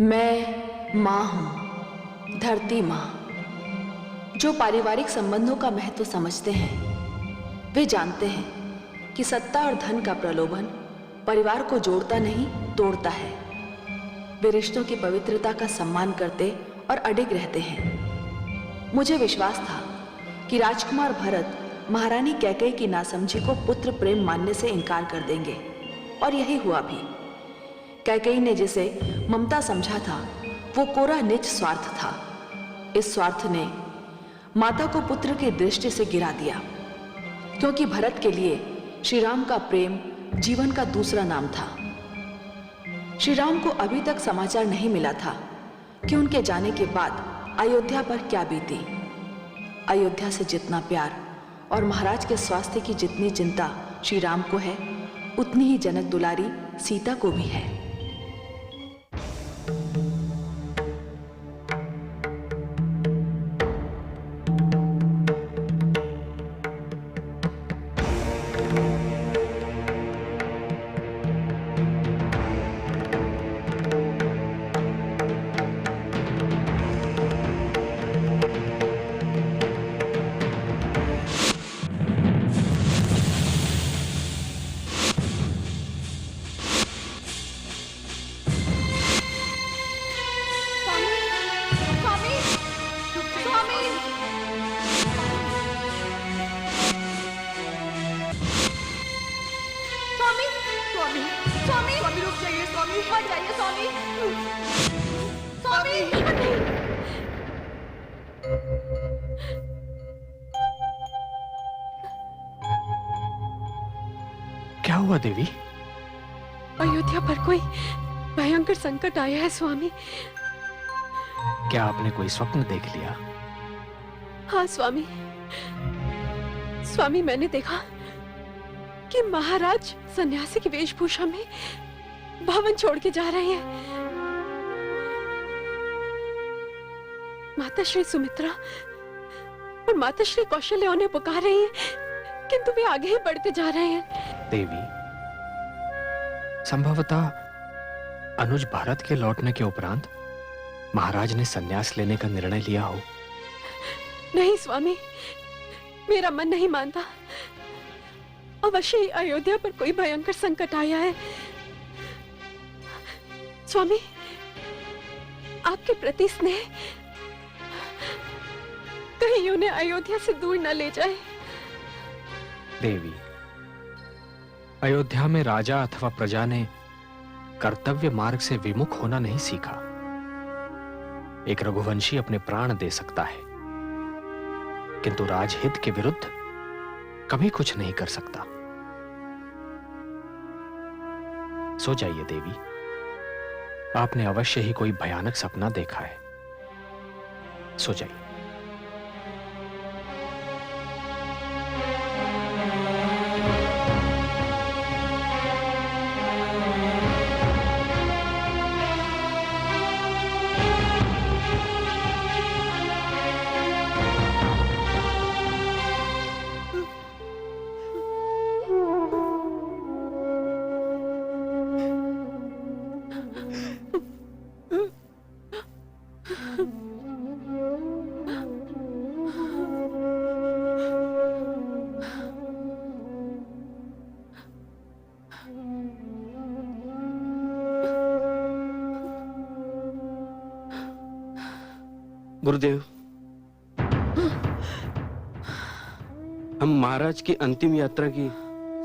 मैं माँ हूँ, धरती माँ। जो पारिवारिक संबंधों का महत्व समझते हैं वे जानते हैं कि सत्ता और धन का प्रलोभन परिवार को जोड़ता नहीं तोड़ता है। वे रिश्तों की पवित्रता का सम्मान करते और अडिग रहते हैं। मुझे विश्वास था कि राजकुमार भरत महारानी कैकेयी की नासमझी को पुत्र प्रेम मानने से इनकार कर देंगे, और यही हुआ भी। कैकेयी ने जिसे ममता समझा था वो कोरा निज स्वार्थ था। इस स्वार्थ ने माता को पुत्र की दृष्टि से गिरा दिया, क्योंकि भरत के लिए श्री राम का प्रेम जीवन का दूसरा नाम था। श्री राम को अभी तक समाचार नहीं मिला था कि उनके जाने के बाद अयोध्या पर क्या बीती। अयोध्या से जितना प्यार और महाराज के स्वास्थ्य की जितनी चिंता श्री राम को है, उतनी ही जनक दुलारी सीता को भी है। क्या हुआ देवी? अयोध्या पर कोई भयंकर संकट आया है स्वामी। क्या आपने कोई स्वप्न देख लिया? हाँ स्वामी, स्वामी मैंने देखा कि महाराज सन्यासी की वेशभूषा में भवन छोड़ के जा रहे हैं। माता श्री सुमित्रा और माता श्री कौशल्या उन्हें पुकार रही हैं, किंतु वे आगे ही बढ़ते जा रहे हैं। देवी, संभवतः अनुज भारत के लौटने के उपरांत महाराज ने संन्यास लेने का निर्णय लिया हो। नहीं स्वामी, मेरा मन नहीं मानता। अवश्य ही अयोध्या पर कोई भयंकर संकट आया है। स्वामी, आपके प्रति स्नेह कहीं उन्हें अयोध्या से दूर न ले जाए। देवी, अयोध्या में राजा अथवा प्रजा ने कर्तव्य मार्ग से विमुख होना नहीं सीखा। एक रघुवंशी अपने प्राण दे सकता है, किंतु राजहित के विरुद्ध कभी कुछ नहीं कर सकता। सो जाइए देवी, आपने अवश्य ही कोई भयानक सपना देखा है। सो जाइए। गुरुदेव, हम महाराज की अंतिम यात्रा की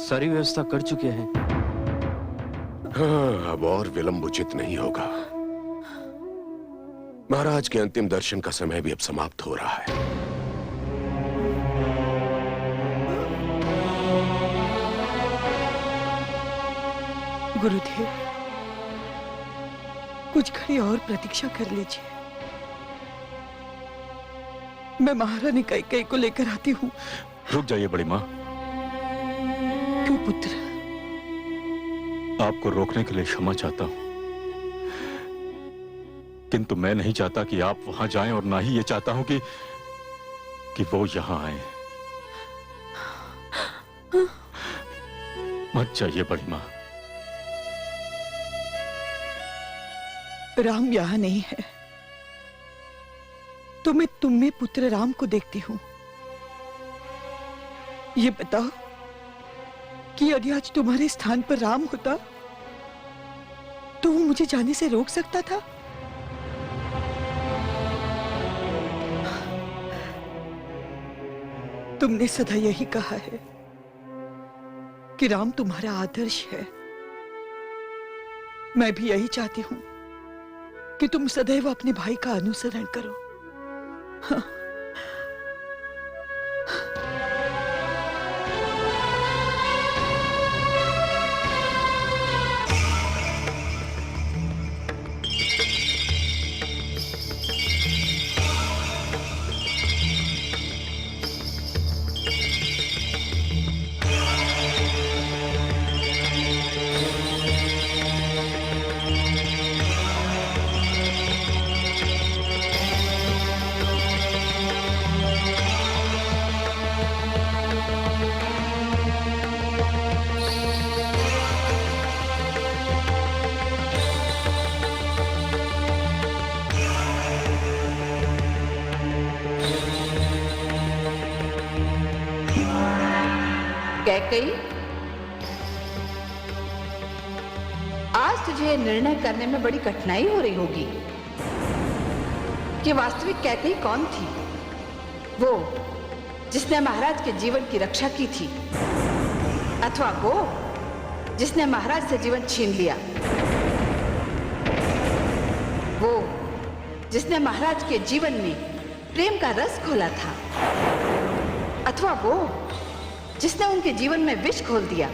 सारी व्यवस्था कर चुके हैं। हाँ, अब और विलंब उचित नहीं होगा। महाराज के अंतिम दर्शन का समय भी अब समाप्त हो रहा है। गुरुदेव, कुछ घड़ी और प्रतीक्षा कर लीजिए। मैं महारानी कैकेयी को लेकर आती हूँ। रुक जाइए बड़ी माँ। क्यों पुत्र? आपको रोकने के लिए क्षमा चाहता हूँ, किंतु मैं नहीं चाहता कि आप वहां जाएं, और ना ही ये चाहता हूं कि वो यहां आए। मत जाइए बड़ी माँ। राम यहाँ नहीं है तो मैं तुम में पुत्र राम को देखती हूँ। ये बताओ कि यदि आज तुम्हारे स्थान पर राम होता तो वो मुझे जाने से रोक सकता था? तुमने सदा यही कहा है कि राम तुम्हारा आदर्श है। मैं भी यही चाहती हूं कि तुम सदैव अपने भाई का अनुसरण करो। हाँ। कैकई, आज तुझे निर्णय करने में बड़ी कठिनाई हो रही होगी कि वास्तविक कैकई कौन थी। वो जिसने महाराज के जीवन की रक्षा की थी, अथवा वो जिसने महाराज से जीवन छीन लिया। वो जिसने महाराज के जीवन में प्रेम का रस घोला था, अथवा वो जिसने उनके जीवन में विष घोल दिया।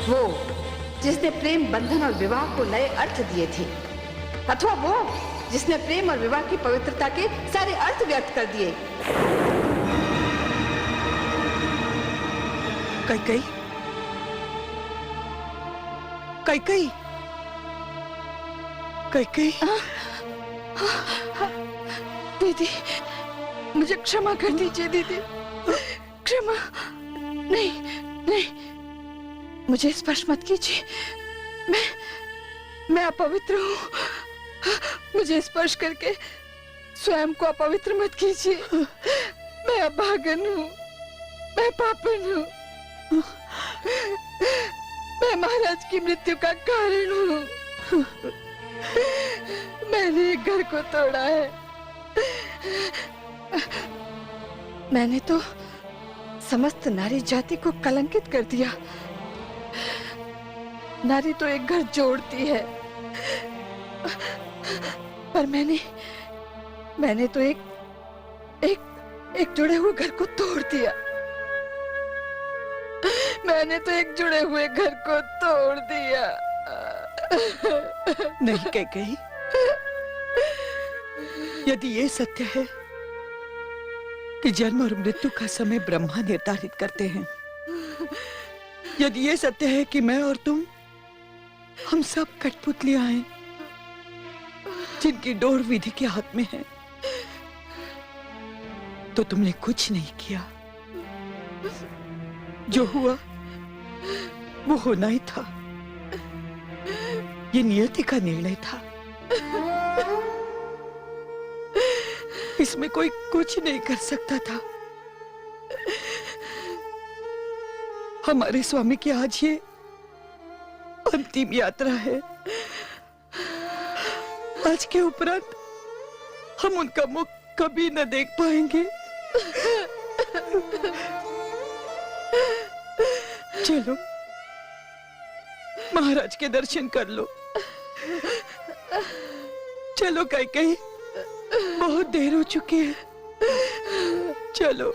वो जिसने प्रेम बंधन और विवाह को नए अर्थ दिए थे, अथवा वो जिसने प्रेम और विवाह की पवित्रता के सारे अर्थ व्यर्थ कर दिए। कैकई, कैकई, कैकई। दीदी, मुझे क्षमा कर दीजिए दीदी, क्षमा। नहीं नहीं, मुझे स्पर्श मत कीजिए। मैं अपवित्र हूँ। मुझे स्पर्श करके स्वयं को अपवित्र मत कीजिए। मैं अभागन हूँ, मैं पापन हूँ, मैं महाराज की मृत्यु का कारण हूँ। मैंने एक घर को तोड़ा है। मैंने तो समस्त नारी जाति को कलंकित कर दिया। नारी तो एक घर जोड़ती है, पर मैंने तो एक जुड़े हुए घर को तोड़ दिया। मैंने तो एक जुड़े हुए घर को तोड़ दिया। नहीं कैकई, यदि ये सत्य है कि जन्म और मृत्यु का समय ब्रह्मा निर्धारित करते हैं, यदि ये सत्य है कि मैं और तुम हम सब कठपुतलियां हैं जिनकी डोर विधि के हाथ में है, तो तुमने कुछ नहीं किया। जो हुआ वो होना ही था। ये नियति का निर्णय था। इसमें कोई कुछ नहीं कर सकता था। हमारे स्वामी की आज ये अंतिम यात्रा है। आज के उपरांत हम उनका मुख कभी न देख पाएंगे। चलो महाराज के दर्शन कर लो। चलो कैकई, बहुत देर हो चुकी है। चलो।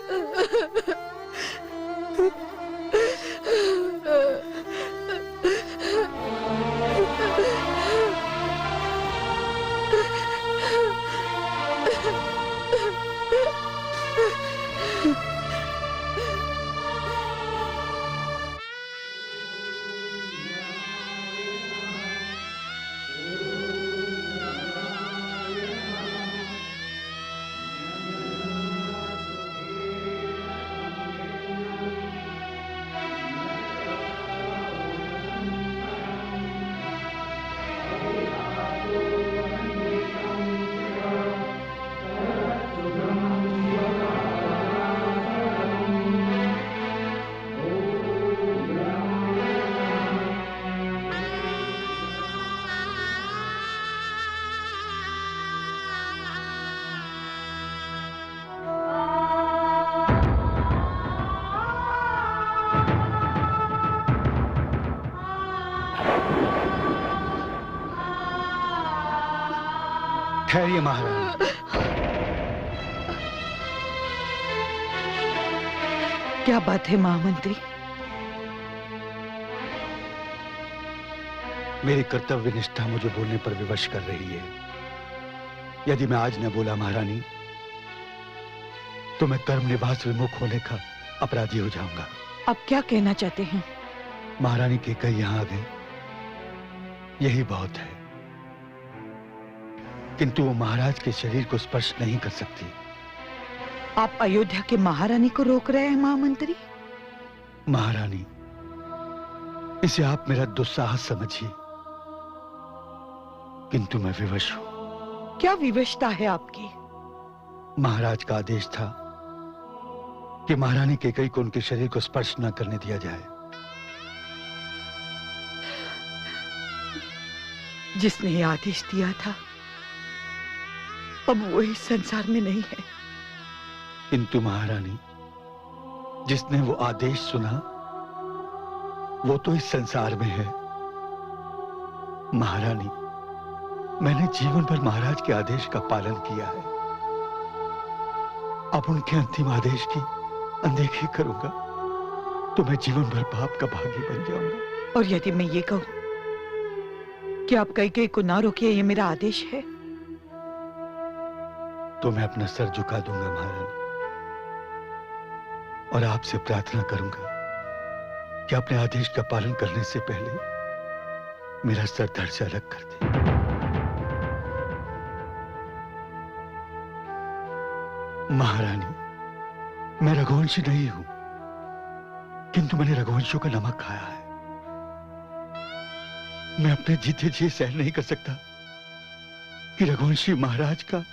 ठहरिए महारानी। क्या बात है महामंत्री? मेरी कर्तव्य निष्ठा मुझे बोलने पर विवश कर रही है। यदि मैं आज न बोला महारानी, तो मैं कर्म निवास विमुख होने का अपराधी हो जाऊंगा। आप क्या कहना चाहते हैं? महारानी के कई यहां आ गए, यही बहुत है। किंतु वो महाराज के शरीर को स्पर्श नहीं कर सकती। आप अयोध्या के महारानी को रोक रहे हैं महामंत्री? महारानी, इसे आप मेरा दुस्साहस समझिए, किंतु मैं विवश हूं। क्या विवशता है आपकी? महाराज का आदेश था कि महारानी केकई को उनके शरीर को स्पर्श न करने दिया जाए। जिसने ये आदेश दिया था, अब वो इस संसार में नहीं है। किंतु महारानी, जिसने वो आदेश सुना, वो तो इस संसार में है। महारानी, मैंने जीवन भर महाराज के आदेश का पालन किया है। अब उनके अंतिम आदेश की अनदेखी करूंगा तो मैं जीवन भर पाप का भागी बन जाऊंगा। और यदि मैं ये कहूं कि आप कई को ना रोकिए, ये मेरा आदेश है, तो मैं अपना सर झुका दूंगा महारानी, और आपसे प्रार्थना करूंगा कि अपने आदेश का पालन करने से पहले मेरा सर धड़ से अलग कर दे। महारानी, मैं रघुवंशी नहीं हूं, किंतु मैंने रघुवंशियों का नमक खाया है। मैं अपने जीते जी सहन नहीं कर सकता कि रघुवंशी महाराज का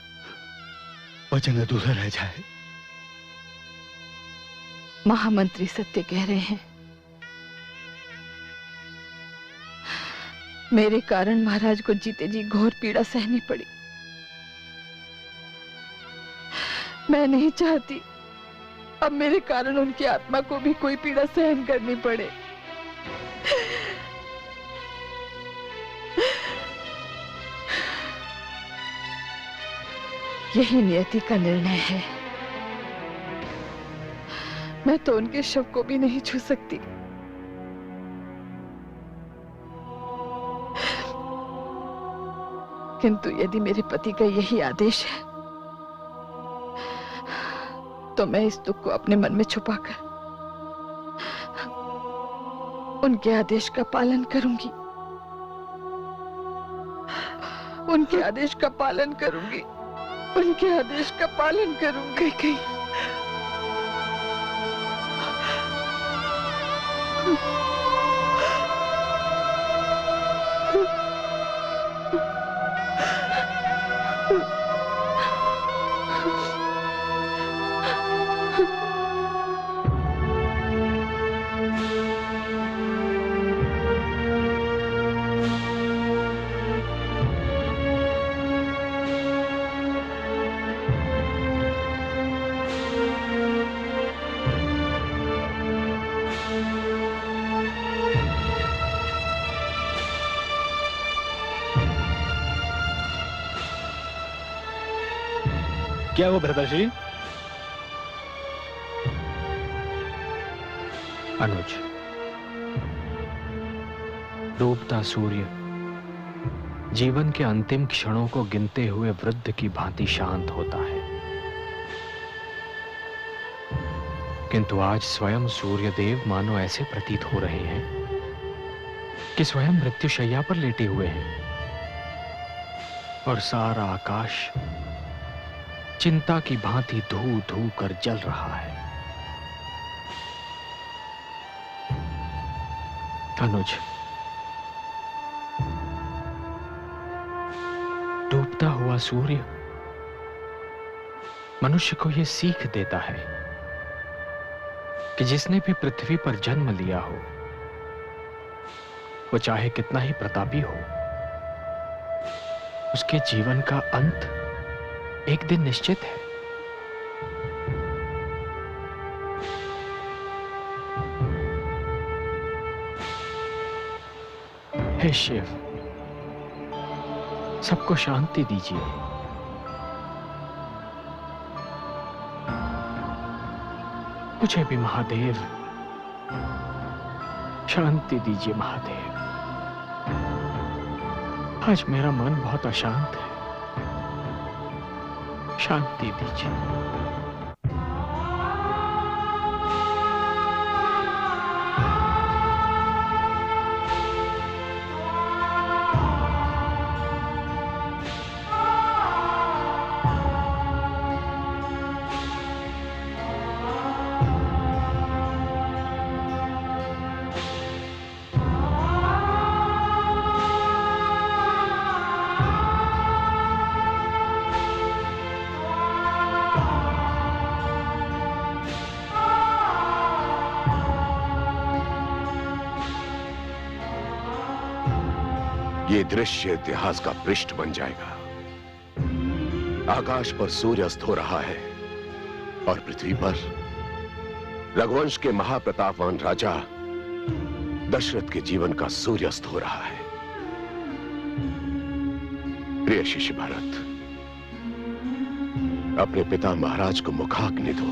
वचन अधूरा रह जाए। महामंत्री सत्य कह रहे हैं। मेरे कारण महाराज को जीते जी घोर पीड़ा सहनी पड़ी। मैं नहीं चाहती अब मेरे कारण उनकी आत्मा को भी कोई पीड़ा सहन करनी पड़े। यही नियति का निर्णय है। मैं तो उनके शव को भी नहीं छू सकती। किंतु यदि मेरे पति का यही आदेश है, तो मैं इस दुख को अपने मन में छुपाकर उनके आदेश का पालन करूंगी। उनके आदेश का पालन करूंगी। उनके आदेश का पालन करूंगी। कहीं क्या वो भरतर्षि? अनुज, डूबता सूर्य जीवन के अंतिम क्षणों को गिनते हुए वृद्ध की भांति शांत होता है, किंतु आज स्वयं सूर्यदेव मानो ऐसे प्रतीत हो रहे हैं कि स्वयं मृत्युशैया पर लेटे हुए हैं, और सारा आकाश चिंता की भांति धू धू कर जल रहा है। अनुज, डूबता हुआ सूर्य मनुष्य को यह सीख देता है कि जिसने भी पृथ्वी पर जन्म लिया हो, वो चाहे कितना ही प्रतापी हो, उसके जीवन का अंत एक दिन निश्चित है। हे शिव, सबको शांति दीजिए। मुझे भी महादेव शांति दीजिए महादेव। आज मेरा मन बहुत अशांत है, शांति दीजिए। ये दृश्य इतिहास का पृष्ठ बन जाएगा। आकाश पर सूर्य अस्त हो रहा है और पृथ्वी पर रघुवंश के महाप्रतापवान राजा दशरथ के जीवन का सूर्यास्त हो रहा है। प्रिय शिष्य भरत, अपने पिता महाराज को मुखाग्नि दो।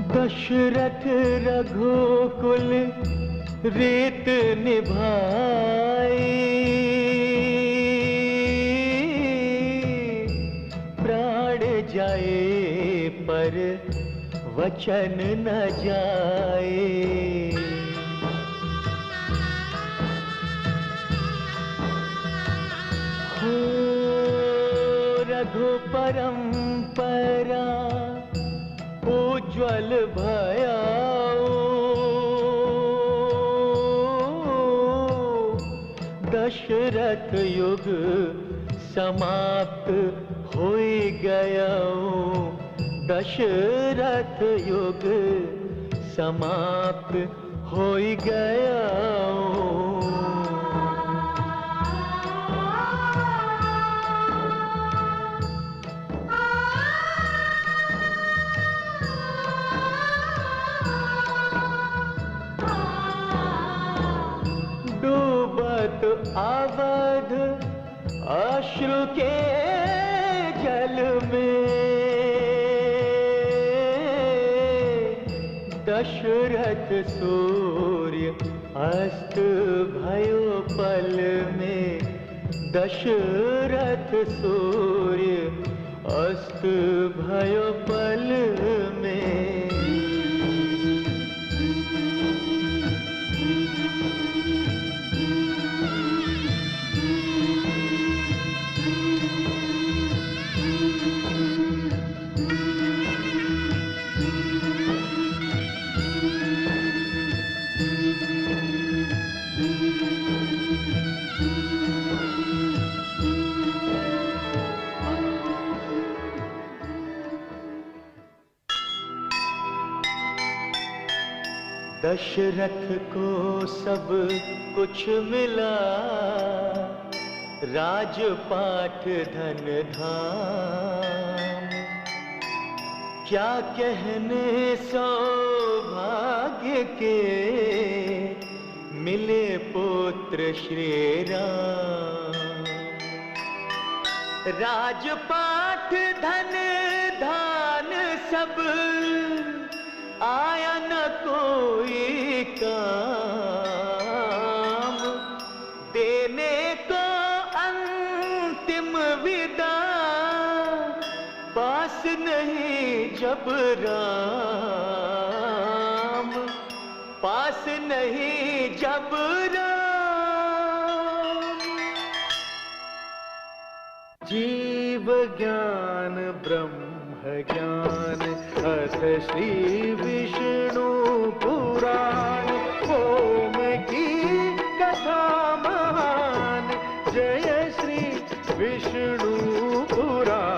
दशरथ रघुकुल रीत निभाई, प्राण जाए पर वचन न जाए। हो रघु परंपरा उज्ज्वल भयाओ, दशरथ युग समाप्त हो गया। दशरथ युग समाप्त हो गया। अवध अश्रु के जल में, दशरथ सूर्य अस्त भयो पल में। दशरथ सूर्य अस्त भयो पल में। दशरथ को सब कुछ मिला, राजपाट धन धाम। क्या कहने सौभाग्य के, मिले पुत्र श्री राम। राजपाट धन धान सब आया न कोई काम। दे नहीं जब राम, पास नहीं जब राम। जीव ज्ञान ब्रह्म ज्ञान अथ श्री विष्णु पुराण, ओम की कथा महान, जय श्री विष्णु पुराण।